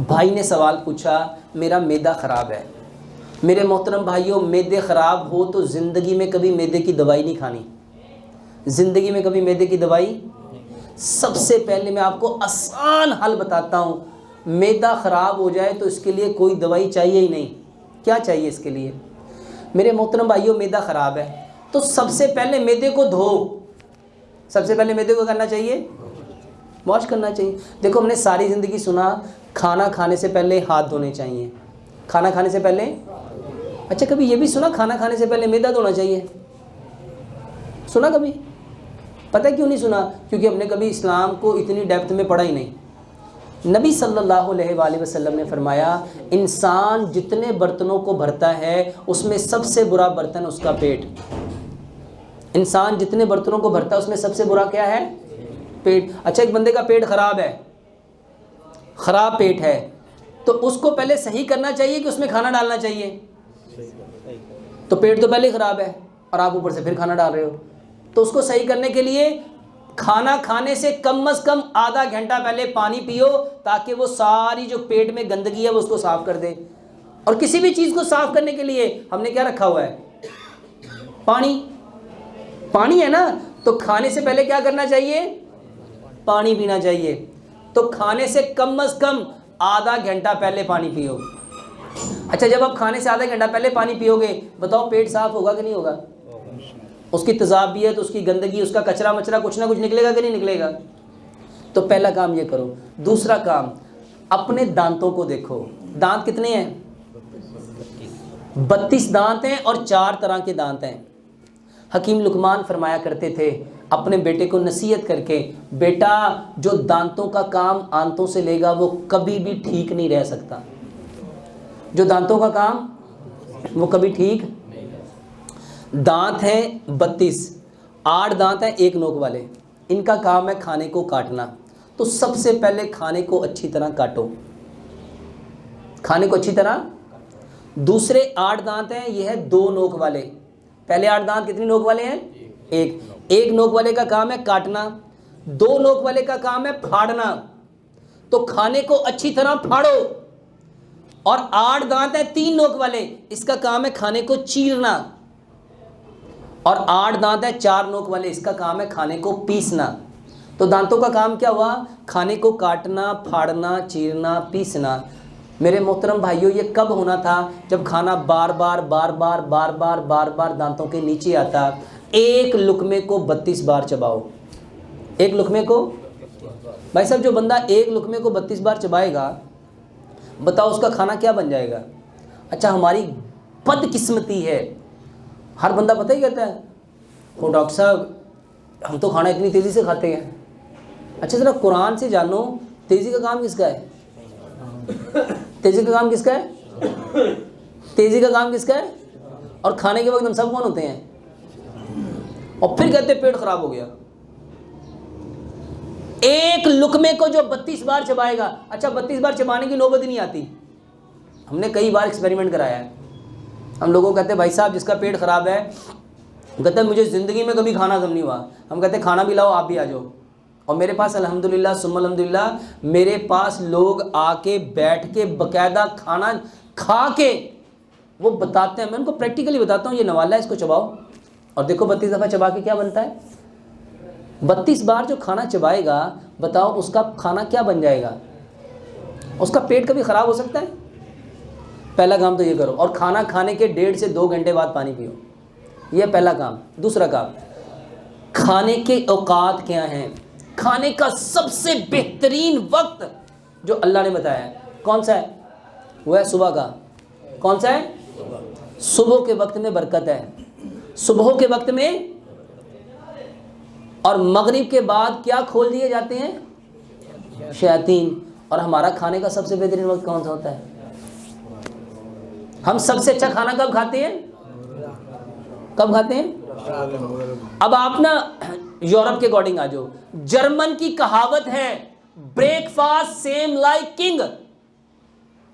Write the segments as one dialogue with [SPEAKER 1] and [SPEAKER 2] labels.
[SPEAKER 1] भाई ने सवाल पूछा, मेरा मैदा ख़राब है। मेरे मोहतरम भाइयों, मैदे ख़राब हो तो ज़िंदगी में कभी मैदे की दवाई नहीं खानी, ज़िंदगी में कभी मैदे की दवाई। सबसे पहले मैं आपको आसान हल बताता हूँ। मैदा ख़राब हो जाए तो इसके लिए कोई दवाई चाहिए ही नहीं। क्या चाहिए इसके लिए? मेरे मोहतरम भाइयों, मैदा ख़राब है तो सबसे पहले मैदे को धो। सबसे पहले मैदे को करना चाहिए, वॉश करना चाहिए। देखो, हमने सारी ज़िंदगी सुना खाना खाने से पहले हाथ धोने चाहिए, खाना खाने से पहले। अच्छा, कभी ये भी सुना खाना खाने से पहले मैदा धोना चाहिए? सुना कभी? पता है क्यों नहीं सुना? क्योंकि हमने कभी इस्लाम को इतनी डेप्थ में पढ़ा ही नहीं। नबी सल्लल्लाहु अलैहि वसल्लम ने फरमाया, इंसान जितने बर्तनों को भरता है उसमें सबसे बुरा बर्तन उसका पेट। इंसान जितने बर्तनों को भरता है उसमें सबसे बुरा क्या है? पेट। अच्छा, एक बंदे का पेट ख़राब है, ख़राब पेट है, तो उसको पहले सही करना चाहिए कि उसमें खाना डालना चाहिए? तो पेट तो पहले ख़राब है और आप ऊपर से फिर खाना डाल रहे हो, तो उसको सही करने के लिए खाना खाने से कम आधा घंटा पहले पानी पियो, ताकि वो सारी जो पेट में गंदगी है वो उसको साफ़ कर दे। और किसी भी चीज़ को साफ़ करने के लिए हमने क्या रखा हुआ है? पानी। पानी है ना, तो खाने से पहले क्या करना चाहिए? पानी पीना चाहिए। तो खाने से कम आधा घंटा पहले पानी पियो। अच्छा, जब आप खाने से आधा घंटा पहले पानी पियोगे, बताओ पेट साफ़ होगा कि नहीं होगा? उसकी तेज़ाब भी है तो उसकी गंदगी, उसका कचरा मचरा कुछ ना कुछ निकलेगा कि नहीं निकलेगा? तो पहला काम ये करो। दूसरा काम, अपने दांतों को देखो। दांत कितने हैं? 32 दांत हैं और 4 तरह के दांत हैं। हकीम लुकमान फरमाया करते थे अपने बेटे को नसीहत करके, बेटा जो दांतों का काम आंतों से लेगा वो कभी भी ठीक नहीं रह सकता। जो दांतों का काम वो कभी ठीक। दांत हैं 32, 8 दांत हैं एक नोक वाले। इनका काम है खाने को काटना। तो सबसे पहले खाने को अच्छी तरह काटो, खाने को अच्छी तरह। दूसरे 8 दांत हैं, ये है 2 नोक वाले। पहले 8 दांत कितनी नोक वाले हैं? एक नोक वाले का काम है काटना, 2 नोक वाले का काम है फाड़ना। तो खाने को अच्छी तरह फाड़ो। और 8 दांत हैं 3 नोक वाले, इसका काम है खाने को चीरना। और 8 दांत हैं 4 नोक वाले, इसका काम है खाने को पीसना। तो दांतों का काम क्या हुआ? खाने को काटना, फाड़ना, चीरना, पीसना। मेरे मोहतरम भाइयों, ये कब होना था? जब खाना बार बार दांतों के नीचे आता। एक लुकमे को 32 बार चबाओ। एक लुकमे को, भाई साहब, जो बंदा एक लुकमे को 32 बार चबाएगा, बताओ उसका खाना क्या बन जाएगा? अच्छा, हमारी बदकिस्मती है, हर बंदा पता ही कहता है, ओ डॉक्टर साहब हम तो खाना इतनी तेज़ी से खाते हैं। अच्छा, ज़रा कुरान से जानो, तेज़ी का काम किसका है? तेज़ी का काम किसका है? तेज़ी का काम किसका है? और खाने के वक्त हम सब कौन होते हैं? और फिर कहते पेट खराब हो गया। एक लुकमे को जो 32 बार चबाएगा, अच्छा 32 बार चबाने की नौबत ही नहीं आती। हमने कई बार एक्सपेरिमेंट कराया है। हम लोगों को कहते हैं भाई साहब जिसका पेट ख़राब है, कहते हैं मुझे ज़िंदगी में कभी खाना कम नहीं हुआ। हम कहते हैं खाना भी लाओ, आप भी आ जाओ। और मेरे पास अल्हम्दुलिल्लाह सुम्मा अल्हम्दुलिल्लाह, मेरे पास लोग आके बैठ के बाकायदा खाना खा के वो बताते हैं। मैं उनको प्रैक्टिकली बताता हूँ, ये नवाला है, इसको चबाओ और देखो 32 दफ़ा चबा के क्या बनता है। 32 बार जो खाना चबाएगा, बताओ उसका खाना क्या बन जाएगा? उसका पेट कभी ख़राब हो सकता है? पहला काम तो ये करो। और खाना खाने के 1.5 से 2 घंटे बाद पानी पियो, यह पहला काम। दूसरा काम, खाने के औकात क्या हैं? खाने का सबसे बेहतरीन वक्त जो अल्लाह ने बताया है कौन सा है? वो है सुबह का। कौन सा है? सुबह के वक्त में बरकत है, सुबह के वक्त में। और मगरिब के बाद क्या खोल दिए जाते हैं? शयातीन। और हमारा खाने का सबसे बेहतरीन वक्त कौन सा होता है? हम सबसे अच्छा खाना कब खाते हैं? कब खाते हैं? अब आप ना यूरोप के अकॉर्डिंग आ जाओ। जर्मन की कहावत है, breakfast same like king.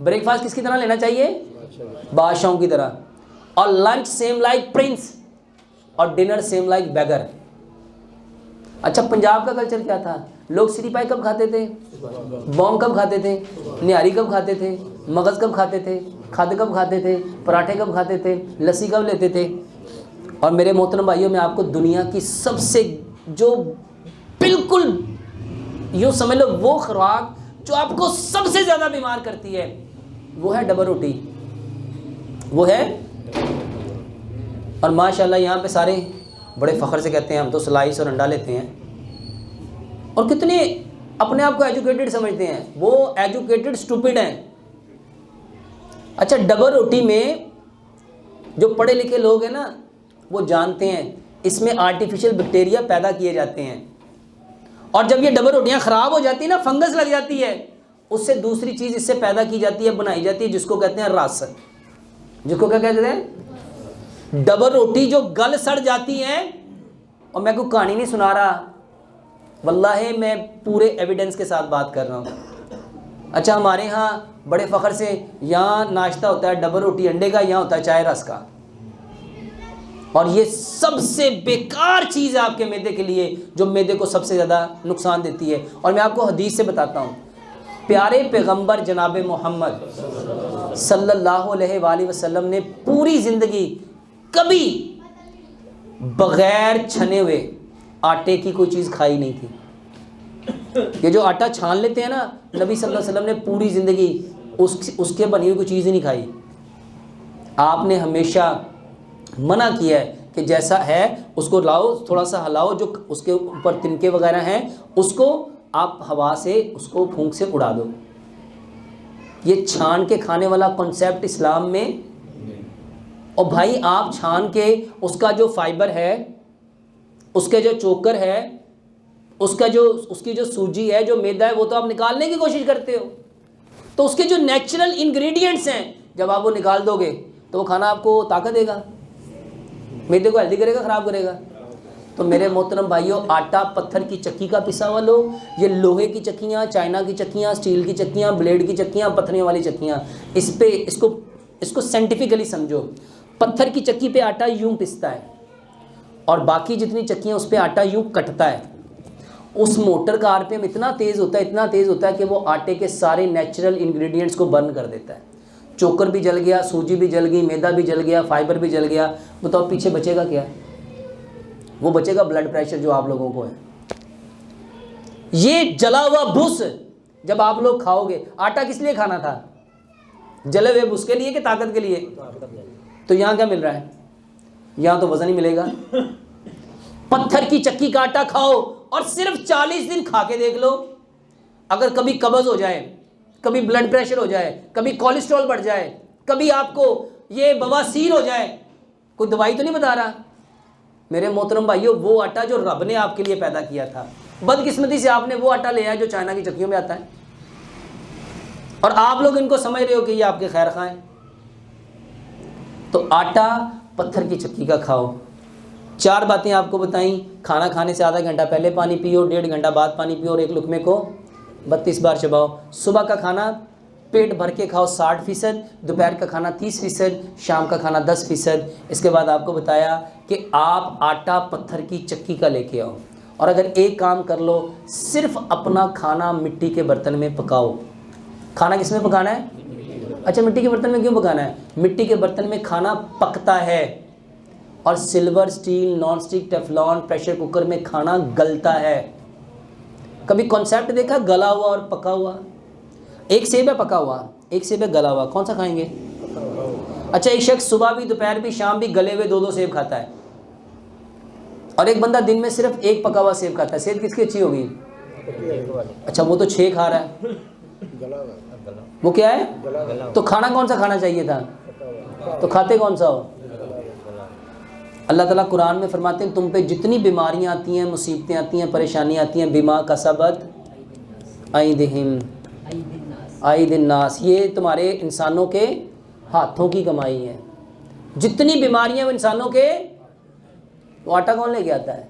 [SPEAKER 1] Breakfast किसकी तरह लेना चाहिए? बादशाहों की तरह। और लंच सेम लाइक प्रिंस, और डिनर सेम लाइक बेगर। अच्छा, पंजाब का कल्चर क्या था? लोग सिरी पाई कब खाते थे? बॉम्ब कब खाते थे? निहारी कब खाते थे? मगज़ कब खाते थे? खाद कब खाते थे? पराठे कब खाते थे? लस्सी कब लेते थे? और मेरे मोहतरम भाइयों, मैं आपको दुनिया की सबसे जो बिल्कुल यूँ समझ लो वो खुराक जो आपको सबसे ज़्यादा बीमार करती है, वो है डबल रोटी, वो है। और माशाल्लाह यहाँ पे सारे बड़े फ़ख्र से कहते हैं हम तो स्लाइस और अंडा लेते हैं, और कितने अपने आप को एजुकेटेड समझते हैं। वो एजुकेटेड स्टूपिड हैं। अच्छा, डबल रोटी में जो पढ़े लिखे लोग हैं ना, वो जानते हैं इसमें आर्टिफिशियल बैक्टीरिया पैदा किए जाते हैं, और जब ये डबल रोटियां ख़राब हो जाती है ना, फंगस लग जाती है, उससे दूसरी चीज़ इससे पैदा की जाती है, बनाई जाती है, जिसको कहते हैं रस। जिसको क्या कहते हैं? डबल रोटी जो गल सड़ जाती है। और मैं कोई कहानी नहीं सुना रहा, वल्लाहि मैं पूरे एविडेंस के साथ बात कर रहा हूँ। अच्छा, हमारे यहाँ बड़े फ़ख्र से यहाँ नाश्ता होता है डबल रोटी अंडे का, यहाँ होता है चाय रस का। और ये सबसे बेकार चीज़ है आपके मैदे के लिए, जो मैदे को सबसे ज़्यादा नुकसान देती है। और मैं आपको हदीस से बताता हूँ, प्यारे पैगंबर जनाब मोहम्मद सल्लल्लाहु अलैहि वसल्लम ने पूरी ज़िंदगी कभी बग़ैर छने हुए आटे की कोई चीज़ खाई नहीं थी। ये जो आटा छान लेते हैं ना, नबी सल्लल्लाहु अलैहि वसल्लम ने पूरी ज़िंदगी उसके बनी हुई कोई चीज़ ही नहीं खाई। आपने हमेशा मना किया है कि जैसा है उसको लाओ, थोड़ा सा हिलाओ, जो उसके ऊपर तिनके वगैरह हैं उसको आप हवा से, उसको फूंक से उड़ा दो। ये छान के खाने वाला कॉन्सेप्ट इस्लाम में। और भाई आप छान के उसका जो फाइबर है, उसके जो चोकर है, उसकी जो सूजी है, जो मैदा है, वो तो आप निकालने की कोशिश करते हो। तो उसके जो नेचुरल इंग्रेडिएंट्स हैं, जब आप वो निकाल दोगे तो वो खाना आपको ताकत देगा, मैदे को हेल्दी करेगा, ख़राब करेगा। तो मेरे मोहतरम भाइयों, आटा पत्थर की चक्की का पिसा हुआ लो, ये लोहे की चक्कियाँ, चाइना की चक्कियाँ, स्टील की चक्कियाँ, ब्लेड की चक्कियाँ, पत्थर वाली चक्कियाँ, इसको साइंटिफिकली समझो। पत्थर की चक्की पे आटा यूँ पिसता है, और बाकी जितनी चक्कियाँ उस पर आटा यूँ कटता है। उस मोटर का आरपीएम इतना तेज़ होता है कि वो आटे के सारे नेचुरल इंग्रेडिएंट्स को बर्न कर देता है। चोकर भी जल गया, सूजी भी जल गई, मैदा भी जल गया, फाइबर भी जल गया। बताओ पीछे बचेगा क्या? वो बचेगा ब्लड प्रेशर जो आप लोगों को है। ये जला हुआ भूस जब आप लोग खाओगे, आटा किस लिए खाना था? जले हुए भूस के लिए कि ताकत के लिए? तो यहाँ क्या मिल रहा है? यहाँ तो वजन ही मिलेगा। पत्थर की चक्की का आटा खाओ और सिर्फ 40 दिन खा के देख लो, अगर कभी कब्ज हो जाए, कभी ब्लड प्रेशर हो जाए, कभी कोलेस्ट्रॉल बढ़ जाए, कभी आपको ये बवासीर हो जाए, कोई दवाई तो नहीं बता रहा। मेरे मोहतरम भाइयों, वो आटा जो रब ने आपके लिए पैदा किया था, बदकिस्मती से आपने वो आटा ले आया जो चाइना की चक्कियों में आता है, और आप लोग इनको समझ रहे हो कि ये आपके खैर खाएं। तो आटा पत्थर की चक्की का खाओ। 4 बातें आपको बताई। खाना खाने से आधा घंटा पहले पानी पियो, 1.5 घंटा बाद पानी पियो, और एक लुकमे को 32 बार चबाओ। सुबह का खाना पेट भर के खाओ 60%, दोपहर का खाना 30%, शाम का खाना 10%। इसके बाद आपको बताया कि आप आटा पत्थर की चक्की का लेके आओ, और अगर एक काम कर लो, सिर्फ अपना खाना मिट्टी के बर्तन में पकाओ। खाना किस में पकाना है? अच्छा, मिट्टी के बर्तन में क्यों पकाना है? मिट्टी के बर्तन में खाना पकता है, और silver, steel, non stick, Teflon, pressure cooker में खाना गलता है। कभी कॉन्सेप्ट देखा गला हुआ और पका हुआ? एक सेब है पका हुआ, एक सेब है गला हुआ, कौन सा खाएंगे? अच्छा, एक शख्स सुबह भी, दोपहर भी, शाम भी गले हुए 2-2 सेब खाता है, और एक बंदा दिन में सिर्फ एक पका हुआ सेब खाता है। सेहत किसकी अच्छी होगी? अच्छा, वो तो 6 खा रहा है। वो क्या है? तो खाना कौन सा खाना चाहिए था? तो खाते कौन सा हो? अल्लाह ताला कुरान में फरमाते हैं, तुम पे जितनी बीमारियां आती हैं, मुसीबतें आती हैं, परेशानियां आती हैं, बिमा कसबत अयदिहिम आइदिन नास, ये तुम्हारे इंसानों के हाथों की कमाई है। जितनी बीमारियां वो इंसानों के, वो आटा कौन लेके आता है?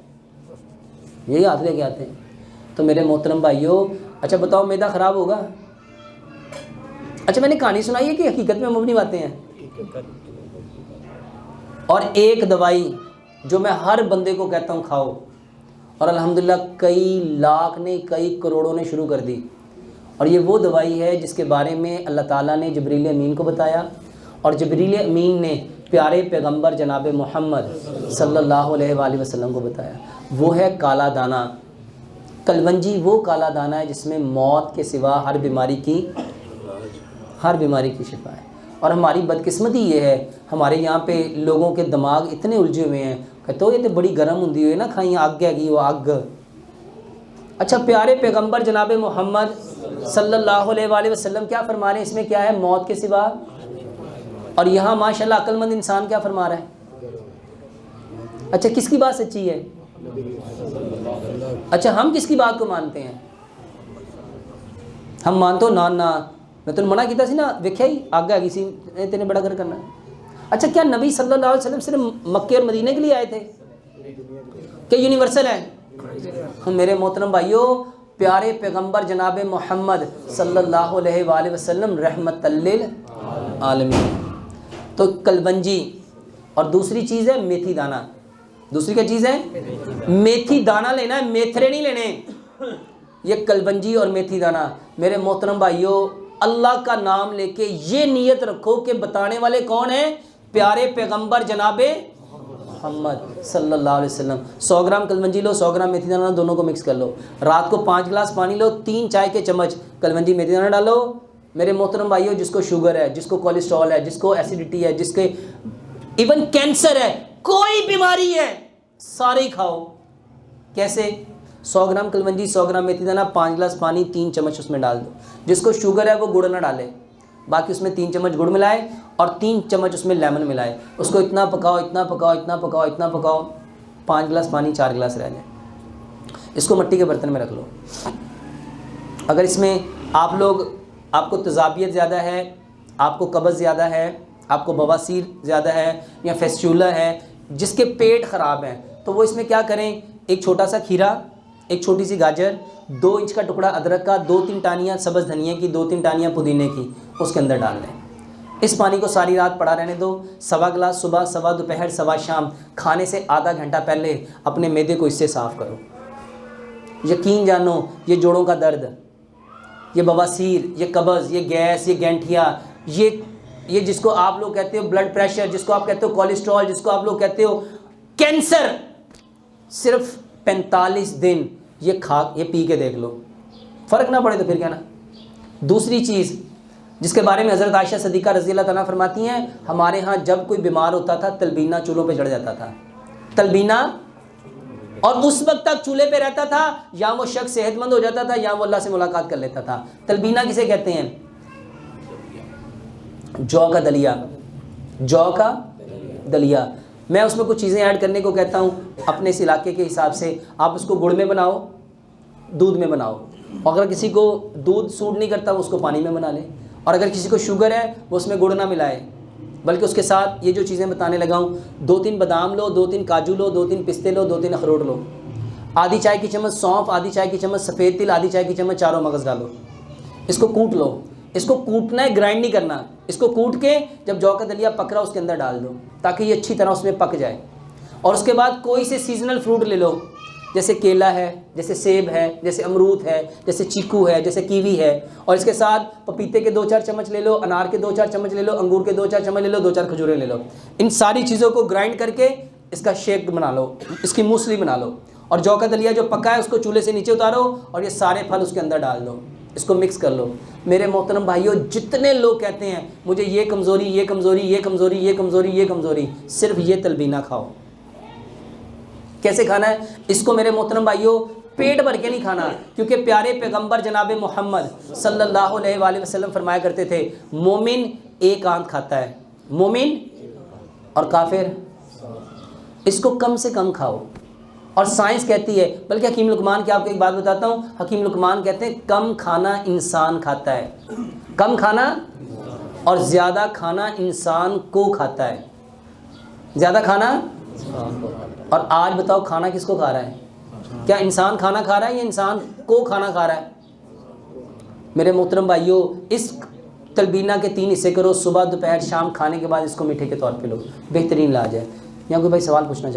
[SPEAKER 1] यही हाथ लेके आते हैं। तो मेरे मोहतरम भाइयों, अच्छा बताओ, मैदा ख़राब होगा? अच्छा, मैंने कहानी सुनाई है कि हकीकत में मबनी बातें हैं। और एक दवाई जो मैं हर बंदे को कहता हूँ खाओ, और अल्हम्दुलिल्लाह कई लाख ने, कई करोड़ों ने शुरू कर दी। और ये वो दवाई है जिसके बारे में अल्लाह ताला ने जिब्रील अमीन को बताया और जिब्रील अमीन ने प्यारे पैगंबर जनाब मोहम्मद सल्लल्लाहु अलैहि वसल्लम को बताया। वो है काला दाना। कलवंजी वो काला दाना है जिसमें मौत के सिवा हर बीमारी की शिफा है। और हमारी बदकिस्मती ये है, हमारे यहाँ पे लोगों के दिमाग इतने उलझे हुए हैं, कहते हो ये तो बड़ी गर्म होती हुई ना खाई, आग हैगी वो आग। अच्छा, प्यारे पैगंबर जनाब मोहम्मद सल्लल्लाहु अलैहि वसल्लम क्या फरमा रहे हैं? इसमें क्या है? मौत के सिवा। और यहाँ माशाल्लाह अक्लमंद इंसान क्या फरमा रहा है? अच्छा, किसकी बात सच्ची है? अच्छा, हम किसकी बात को मानते हैं? हम मानते हो ना ना मैं तो मना किया सी ना, वेख्या ही आगे आ गई सी, तेने बड़ा घर करना। अच्छा, क्या नबी सल्लल्लाहु अलैहि वसल्लम सिर्फ मक्के और मदीने के लिए आए थे? क्या यूनिवर्सल है? हम मेरे मोहतरम भाइयों, प्यारे पैगंबर जनाब मोहम्मद सल्लल्लाहु अलैहि वसल्लम रहमतल लिल आलमीन। तो कलवंजी और दूसरी चीज़ है मेथी दाना। दूसरी क्या चीज़ है? मेथी दाना लेना है, मेथरे नहीं लेने। ये कलवंजी और मेथी दाना। मेरे मोहतरम भाइयों, अल्लाह का नाम लेके ये नीयत रखो कि बताने वाले कौन है? प्यारे पैगंबर जनाबे मोहम्मद सल्लल्लाहु अलैहि वसल्लम। 100 ग्राम कलवंजी लो, 100 ग्राम मेथी दाना, दोनों को मिक्स कर लो। रात को 5 गिलास पानी लो, 3 चाय के चम्मच कलवंजी मेथी दाना डालो। मेरे मोहतरम भाइयों, जिसको शुगर है, जिसको कोलेस्ट्रॉल है, जिसको एसिडिटी है, जिसके इवन कैंसर है, कोई बीमारी है, सारे ही खाओ। कैसे? 100 ग्राम कलवंजी, 100 ग्राम मेथी दाना, 5 गिलास पानी, 3 चम्मच उसमें डाल दो। जिसको शुगर है वो गुड़ ना डाले, बाकी उसमें 3 चम्मच गुड़ मिलाए और 3 चम्मच उसमें लेमन मिलाए। उसको इतना पकाओ, इतना पकाओ, इतना पकाओ, इतना पकाओ, 5 गिलास पानी, 4 गिलास रह जाए। इसको मिट्टी के बर्तन में रख लो। अगर इसमें आपको तेज़ाबियत ज़्यादा है, आपको कब्ज़ ज़्यादा है, आपको बवासीर ज़्यादा है या फेस्चूला है, जिसके पेट ख़राब है, तो वो इसमें क्या करें? एक छोटा सा खीरा, एक छोटी सी गाजर, 2 इंच का टुकड़ा अदरक का, 2-3 टानियाँ सब्ज़ धनिया की, 2-3 टानियाँ पुदीने की उसके अंदर डाल दें। इस पानी को सारी रात पड़ा रहने दो। 1.25 गिलास सुबह, 1.25 दोपहर, 1.25 शाम। खाने से आधा घंटा पहले अपने मैदे को इससे साफ़ करो। यकीन जानो, ये जोड़ों का दर्द, ये बवासीर, ये कब्ज़, ये गैस, ये गैंठिया, ये जिसको आप लोग कहते हो ब्लड प्रेशर, जिसको आप कहते हो कोलेस्ट्रॉल, जिसको आप लोग कहते हो कैंसर, सिर्फ 45 दिन ये पी के देख लो, फ़र्क ना पड़े तो फिर क्या ना। दूसरी चीज़ जिसके बारे में हज़रत आयशा सदीक़ा रज़ी अल्लाह तआला फरमाती हैं, हमारे यहाँ जब कोई बीमार होता था तलबीना चूल्हों पे चढ़ जाता था, तलबीना, और उस वक्त तक चूल्हे पे रहता था, या वो शख्स सेहतमंद हो जाता था या वो अल्लाह से मुलाकात कर लेता था। तलबीना किसे कहते हैं? जौ का दलिया, जौ का दलिया। मैं उसमें कुछ चीज़ें ऐड करने को कहता हूँ अपने इस इलाके के हिसाब से। आप उसको गुड़ में बनाओ, दूध में बनाओ, और अगर किसी को दूध सूट नहीं करता वो उसको पानी में बना ले, और अगर किसी को शुगर है वो उसमें गुड़ ना मिलाए, बल्कि उसके साथ ये जो चीज़ें बताने लगा हूँ, 2-3 बादाम लो, 2-3 काजू लो, 2-3 पिस्ते लो, 2-3 अखरोट लो, आधी चाय की चम्मच सौंफ, आधी चाय की चम्मच सफ़ेद तिल, आधी चाय की चम्मच चारों मगज़ डालो। इसको कूट लो। इसको कूटना है, ग्राइंड नहीं करना। इसको कूट के जब जौ का दलिया पक रहा उसके अंदर डाल दो, ताकि ये अच्छी तरह उसमें पक जाए। और उसके बाद कोई से सीजनल फ्रूट ले लो, जैसे केला है, जैसे सेब है, जैसे अमरूद है, जैसे चीकू है, जैसे कीवी है, और इसके साथ पपीते के 2-4 चम्मच ले लो, अनार के 2-4 चम्मच ले लो, अंगूर के 2-4 चम्मच ले लो, 2-4 खजूरें ले लो। इन सारी चीज़ों को ग्राइंड करके इसका शेक बना लो, इसकी मूसली बना लो, और जौ का दलिया जो पका है उसको चूल्हे से नीचे उतारो और ये सारे फल उसके अंदर डाल दो, इसको मिक्स कर लो। मेरे मोहतरम भाइयों, जितने लोग कहते हैं मुझे ये कमज़ोरी, ये कमज़ोरी, ये कमज़ोरी, ये कमज़ोरी, ये कमज़ोरी, सिर्फ ये तलबीना खाओ। कैसे खाना है इसको मेरे मोहतरम भाइयों? पेट भर के नहीं खाना, क्योंकि प्यारे पैगंबर जनाब मोहम्मद सल्लल्लाहु अलैहि वसल्लम फरमाया करते थे, मोमिन एक आंत खाता है, मोमिन, और काफिर इसको कम से कम खाओ। और साइंस कहती है, बल्कि हकीम लुकमान की आपको एक बात बताता हूँ, हकीम लुकमान कहते हैं कम खाना इंसान खाता है, कम खाना, और ज़्यादा खाना इंसान को खाता है, ज़्यादा खाना। और आज बताओ खाना किसको खा रहा है? क्या इंसान खाना खा रहा है या इंसान को खाना खा रहा है? मेरे मोहतरम भाइयों, इस तलबीना के 3 हिस्से करो, सुबह दोपहर शाम, खाने के बाद इसको मीठे के तौर पे लो, बेहतरीन इलाज है। यहाँ कोई भाई सवाल पूछना चाहते हैं?